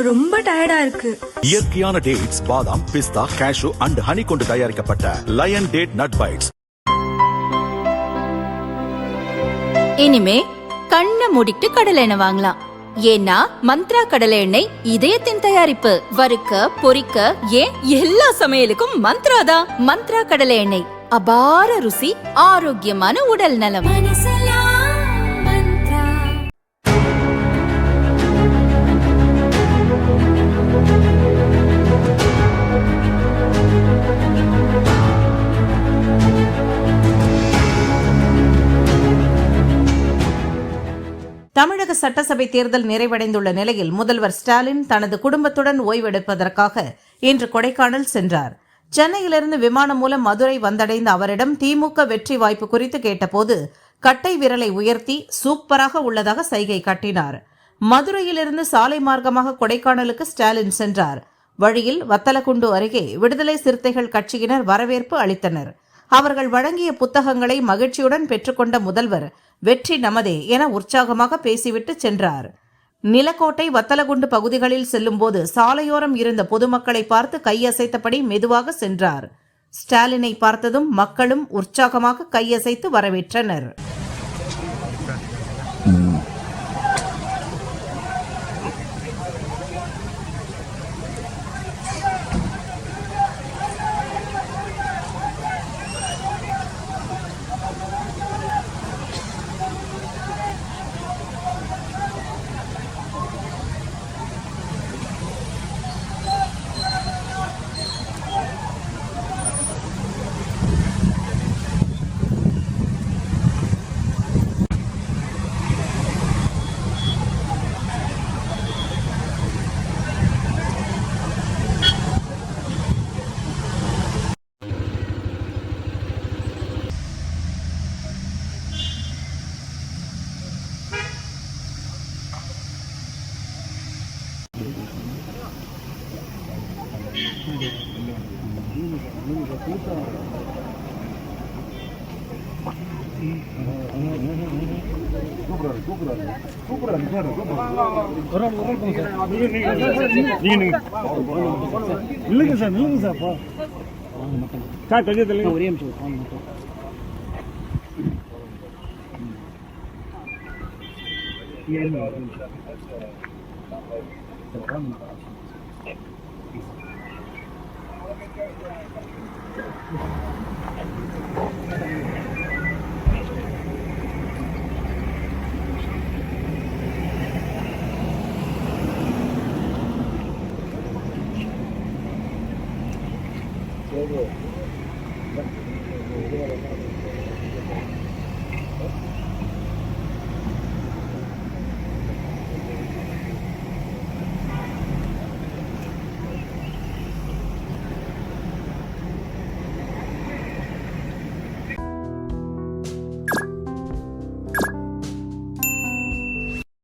ரொம்ப டயர்டா இருக்கு. இயற்கையான டேட்ஸ், பாதாம், பிஸ்தா, கேஷு அண்ட் ஹனி கொண்டு தயாரிக்கப்பட்ட லயன் டேட் நட் பைட்ஸ். இனிமே கண்ணை மூடிட்டு கடலை எண்ணெய் வாங்கலாம். ஏன்னா மந்த்ரா கடலை எண்ணெய் இதயத்தின் தயாரிப்பு. வறுக்க, பொரிக்க, ஏன் எல்லா சமையலுக்கும் மந்த்ரா தான். மந்த்ரா கடலை எண்ணெய், அபார ருசி, ஆரோக்கியமான உடல் நலம். தமிழக சட்டசபை தேர்தல் நிறைவடைந்துள்ள நிலையில் முதல்வர் ஸ்டாலின் தனது குடும்பத்துடன் ஓய்வெடுப்பதற்காக இன்று கொடைக்கானல் சென்றார். சென்னையிலிருந்து விமானம் மூலம் மதுரை வந்தடைந்த அவரிடம் திமுக வெற்றி வாய்ப்பு குறித்து கேட்டபோது கட்டை விரலை உயர்த்தி சூப்பராக உள்ளதாக சைகை காட்டினார். மதுரையிலிருந்து சாலை மார்க்கமாக கொடைக்கானலுக்கு ஸ்டாலின் சென்றார். வழியில் வத்தலக்குண்டு அருகே விடுதலை சிறுத்தைகள் கட்சியினர் வரவேற்பு அளித்தனர். அவர்கள் வழங்கிய புத்தகங்களை மகிழ்ச்சியுடன் பெற்றுக்கொண்ட முதல்வர் வெற்றி நமதே என உற்சாகமாக பேசிவிட்டு சென்றார். நிலக்கோட்டை, வத்தலகுண்டு பகுதிகளில் செல்லும்போது சாலையோரம் இருந்த பொதுமக்களை பார்த்து கையசைத்தபடி மெதுவாக சென்றார். ஸ்டாலினை பார்த்ததும் மக்களும் உற்சாகமாக கையசைத்து வரவேற்றனர். இல்லைங்க சார், இல்லைங்க சார். சார் கொஞ்சம் ஒரே நிமிஷம்.